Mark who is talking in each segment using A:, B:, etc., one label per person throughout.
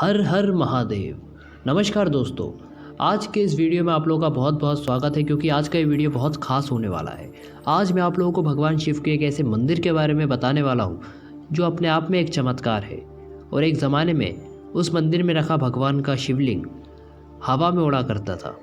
A: हर हर महादेव। नमस्कार दोस्तों, आज के इस वीडियो में आप लोगों का बहुत बहुत स्वागत है क्योंकि आज का ये वीडियो बहुत खास होने वाला है। आज मैं आप लोगों को भगवान शिव के एक ऐसे मंदिर के बारे में बताने वाला हूँ जो अपने आप में एक चमत्कार है। और एक ज़माने में उस मंदिर में रखा भगवान का शिवलिंग हवा में उड़ा करता था,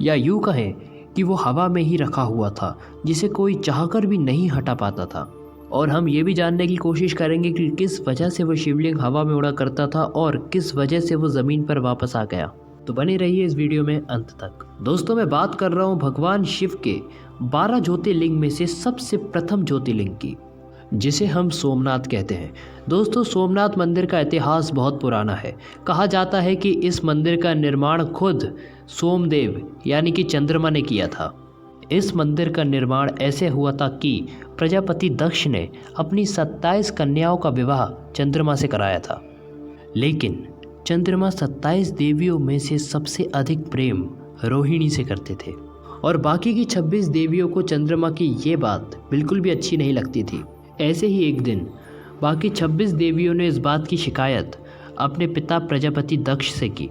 A: या यूँ कहें कि वो हवा में ही रखा हुआ था जिसे कोई चाहकर भी नहीं हटा पाता था। और हम ये भी जानने की कोशिश करेंगे कि किस वजह से वो शिवलिंग हवा में उड़ा करता था और किस वजह से वो ज़मीन पर वापस आ गया। तो बने रहिए इस वीडियो में अंत तक। दोस्तों, मैं बात कर रहा हूँ भगवान शिव के 12 ज्योतिर्लिंग में से सबसे प्रथम ज्योतिर्लिंग की, जिसे हम सोमनाथ कहते हैं। दोस्तों, सोमनाथ मंदिर का इतिहास बहुत पुराना है। कहा जाता है कि इस मंदिर का निर्माण खुद सोमदेव यानी कि चंद्रमा ने किया था। इस मंदिर का निर्माण ऐसे हुआ था कि प्रजापति दक्ष ने अपनी 27 कन्याओं का विवाह चंद्रमा से कराया था। लेकिन चंद्रमा 27 देवियों में से सबसे अधिक प्रेम रोहिणी से करते थे और बाकी की 26 देवियों को चंद्रमा की ये बात बिल्कुल भी अच्छी नहीं लगती थी। ऐसे ही एक दिन बाकी 26 देवियों ने इस बात की शिकायत अपने पिता प्रजापति दक्ष से की।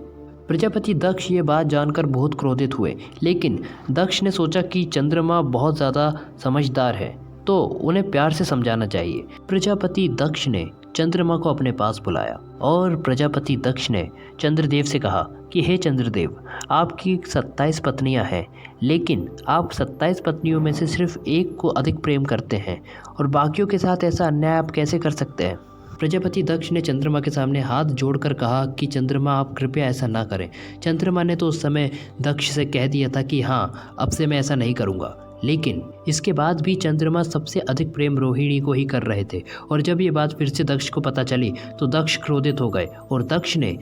A: प्रजापति दक्ष ये बात जानकर बहुत क्रोधित हुए, लेकिन दक्ष ने सोचा कि चंद्रमा बहुत ज़्यादा समझदार है तो उन्हें प्यार से समझाना चाहिए। प्रजापति दक्ष ने चंद्रमा को अपने पास बुलाया और प्रजापति दक्ष ने चंद्रदेव से कहा कि हे चंद्रदेव, आपकी 27 पत्नियां हैं, लेकिन आप 27 पत्नियों में से सिर्फ एक को अधिक प्रेम करते हैं और बाकियों के साथ ऐसा अन्याय आप कैसे कर सकते हैं। प्रजापति दक्ष ने चंद्रमा के सामने हाथ जोड़कर कहा कि चंद्रमा, आप कृपया ऐसा ना करें। चंद्रमा ने तो उस समय दक्ष से कह दिया था कि हाँ, अब से मैं ऐसा नहीं करूँगा। लेकिन इसके बाद भी चंद्रमा सबसे अधिक प्रेम रोहिणी को ही कर रहे थे। और जब ये बात फिर से दक्ष को पता चली तो दक्ष क्रोधित हो गए और दक्ष ने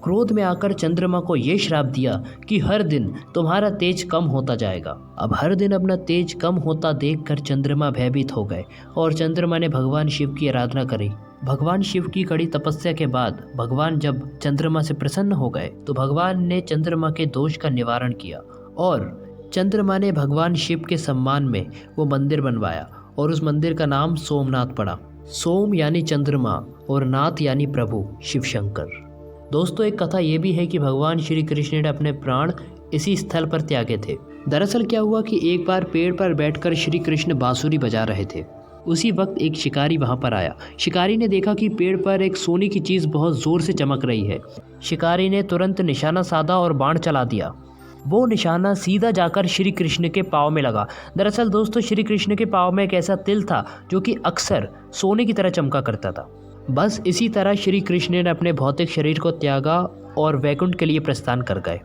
A: क्रोध में आकर चंद्रमा को ये श्राप दिया कि हर दिन तुम्हारा तेज कम होता जाएगा। अब हर दिन अपना तेज कम होता देखकर चंद्रमा भयभीत हो गए और चंद्रमा ने भगवान शिव की आराधना करी। भगवान शिव की कड़ी तपस्या के बाद भगवान जब चंद्रमा से प्रसन्न हो गए तो भगवान ने चंद्रमा के दोष का निवारण किया और चंद्रमा ने भगवान शिव के सम्मान में वो मंदिर बनवाया और उस मंदिर का नाम सोमनाथ पड़ा। सोम यानी चंद्रमा और नाथ यानी प्रभु शिव शंकर। दोस्तों, एक कथा ये भी है कि भगवान श्री कृष्ण ने अपने प्राण इसी स्थल पर त्यागे थे। दरअसल क्या हुआ कि एक बार पेड़ पर बैठकर श्री कृष्ण बांसुरी बजा रहे थे। उसी वक्त एक शिकारी वहां पर आया। शिकारी ने देखा कि पेड़ पर एक सोने की चीज़ बहुत ज़ोर से चमक रही है। शिकारी ने तुरंत निशाना साधा और बाण चला दिया। वो निशाना सीधा जाकर श्री कृष्ण के पाँव में लगा। दरअसल दोस्तों, श्री कृष्ण के पाँव में एक ऐसा तिल था जो कि अक्सर सोने की तरह चमका करता था। बस इसी तरह श्री कृष्ण ने अपने भौतिक शरीर को त्यागा और वैकुंठ के लिए प्रस्थान कर गए।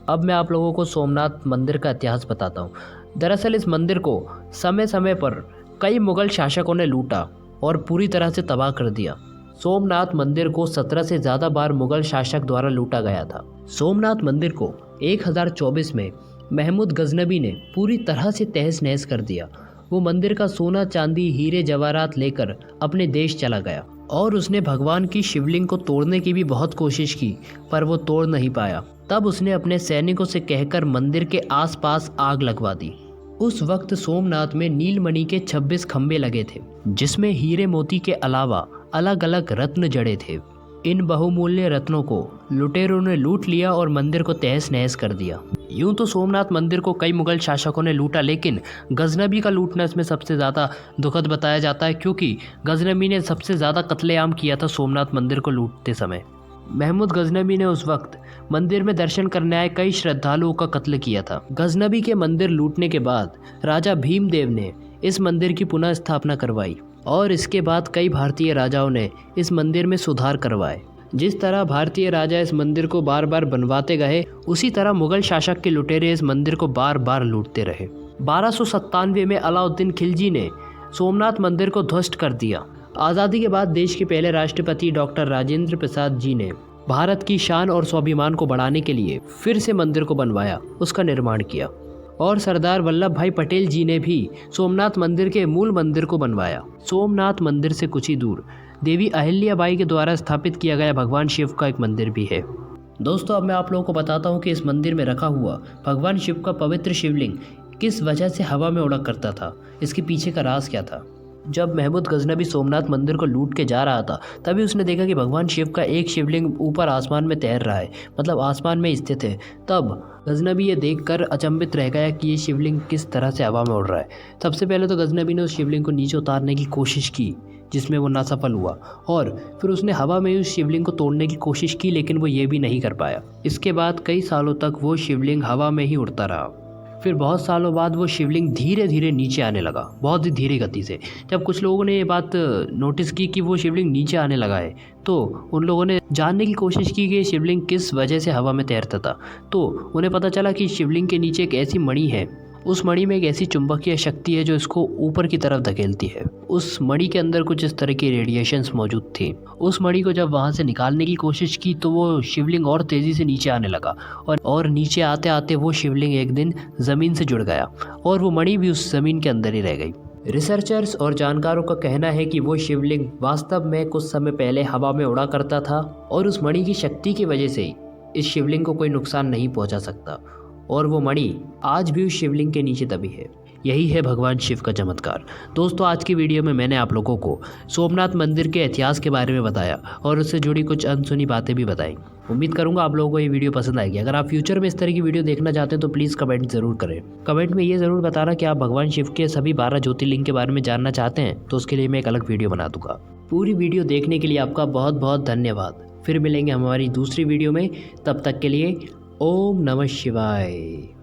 A: अब मैं आप लोगों को सोमनाथ मंदिर का इतिहास बताता हूँ। दरअसल इस मंदिर को समय समय पर कई मुगल शासकों ने लूटा और पूरी तरह से तबाह कर दिया। सोमनाथ मंदिर को 17 से ज़्यादा बार मुगल शासक द्वारा लूटा गया था। सोमनाथ मंदिर को 1024 में महमूद गजनबी ने पूरी तरह से तहस नहस कर दिया। वो मंदिर का सोना, चांदी, हीरे जवाहरात लेकर अपने देश चला गया और उसने भगवान की शिवलिंग को तोड़ने की भी बहुत कोशिश की, पर वो तोड़ नहीं पाया। तब उसने अपने सैनिकों से कहकर मंदिर के आसपास आग लगवा दी। उस वक्त सोमनाथ में नीलमणि के 26 खंबे लगे थे, जिसमें हीरे मोती के अलावा अलग अलग रत्न जड़े थे। इन बहुमूल्य रत्नों को लुटेरों ने लूट लिया और मंदिर को तहस नहस कर दिया। यूं तो सोमनाथ मंदिर को कई मुगल शासकों ने लूटा, लेकिन गजनबी का लूटना इसमें सबसे ज़्यादा दुखद बताया जाता है, क्योंकि गजनबी ने सबसे ज़्यादा कत्लेआम किया था सोमनाथ मंदिर को लूटते समय। महमूद गजनबी ने उस वक्त मंदिर में दर्शन करने आए कई श्रद्धालुओं का कत्ल किया था। गजनबी के मंदिर लूटने के बाद राजा भीमदेव ने इस मंदिर की पुनः स्थापना करवाई और इसके बाद कई भारतीय राजाओं ने इस मंदिर में सुधार करवाए। जिस तरह भारतीय राजा इस मंदिर को बार बार बनवाते गए, उसी तरह मुगल शासक के लुटेरे इस मंदिर को बार बार लूटते रहे। 1297 में अलाउद्दीन खिलजी ने सोमनाथ मंदिर को ध्वस्त कर दिया। आज़ादी के बाद देश के पहले राष्ट्रपति डॉक्टर राजेंद्र प्रसाद जी ने भारत की शान और स्वाभिमान को बढ़ाने के लिए फिर से मंदिर को बनवाया, उसका निर्माण किया। और सरदार वल्लभ भाई पटेल जी ने भी सोमनाथ मंदिर के मूल मंदिर को बनवाया। सोमनाथ मंदिर से कुछ ही दूर देवी अहिल्याबाई के द्वारा स्थापित किया गया भगवान शिव का एक मंदिर भी है। दोस्तों, अब मैं आप लोगों को बताता हूँ कि इस मंदिर में रखा हुआ भगवान शिव का पवित्र शिवलिंग किस वजह से हवा में उड़ा करता था, इसके पीछे का राज क्या था। जब महमूद गजनबी सोमनाथ मंदिर को लूट के जा रहा था तभी उसने देखा कि भगवान शिव का एक शिवलिंग ऊपर आसमान में तैर रहा है, मतलब आसमान में स्थित है। तब गजनबी ये देखकर अचंभित रह गया कि ये शिवलिंग किस तरह से हवा में उड़ रहा है। सबसे पहले तो गजनबी ने उस शिवलिंग को नीचे उतारने की कोशिश की, जिसमें वो नासफल हुआ, और फिर उसने हवा में उस शिवलिंग को तोड़ने की कोशिश की, लेकिन वो ये भी नहीं कर पाया। इसके बाद कई सालों तक वो शिवलिंग हवा में ही उड़ता रहा। फिर बहुत सालों बाद वो शिवलिंग धीरे धीरे नीचे आने लगा, बहुत ही धीरे गति से। जब कुछ लोगों ने ये बात नोटिस की कि वो शिवलिंग नीचे आने लगा है, तो उन लोगों ने जानने की कोशिश की कि ये शिवलिंग किस वजह से हवा में तैरता था। तो उन्हें पता चला कि शिवलिंग के नीचे एक ऐसी मणि है, उस मणि में एक ऐसी चुंबकीय शक्ति है जो इसको ऊपर की तरफ धकेलती है। उस मणि के अंदर कुछ इस तरह की रेडिएशंस मौजूद थी। उस मणि को जब वहाँ से निकालने की कोशिश की तो वो शिवलिंग और तेज़ी से नीचे आने लगा, और नीचे आते आते वो शिवलिंग एक दिन ज़मीन से जुड़ गया और वो मणि भी उस ज़मीन के अंदर ही रह गई। रिसर्चर्स और जानकारों का कहना है कि वो शिवलिंग वास्तव में कुछ समय पहले हवा में उड़ा करता था, और उस मणि की शक्ति की वजह से इस शिवलिंग को कोई नुकसान नहीं पहुंचा सकता, और वो मणि आज भी उस शिवलिंग के नीचे दबी है। यही है भगवान शिव का चमत्कार। दोस्तों, आज की वीडियो में मैंने आप लोगों को सोमनाथ मंदिर के इतिहास के बारे में बताया और उससे जुड़ी कुछ अनसुनी बातें भी बताई। उम्मीद करूंगा आप लोगों को ये वीडियो पसंद आएगी। अगर आप फ्यूचर में इस तरह की वीडियो देखना चाहते हैं तो प्लीज़ कमेंट ज़रूर करें। कमेंट में ये ज़रूर बताना कि आप भगवान शिव के सभी 12 ज्योतिर्लिंग के बारे में जानना चाहते हैं, तो उसके लिए मैं एक अलग वीडियो बना दूंगा। पूरी वीडियो देखने के लिए आपका बहुत बहुत धन्यवाद। फिर मिलेंगे हमारी दूसरी वीडियो में, तब तक के लिए ओम नमः शिवाय।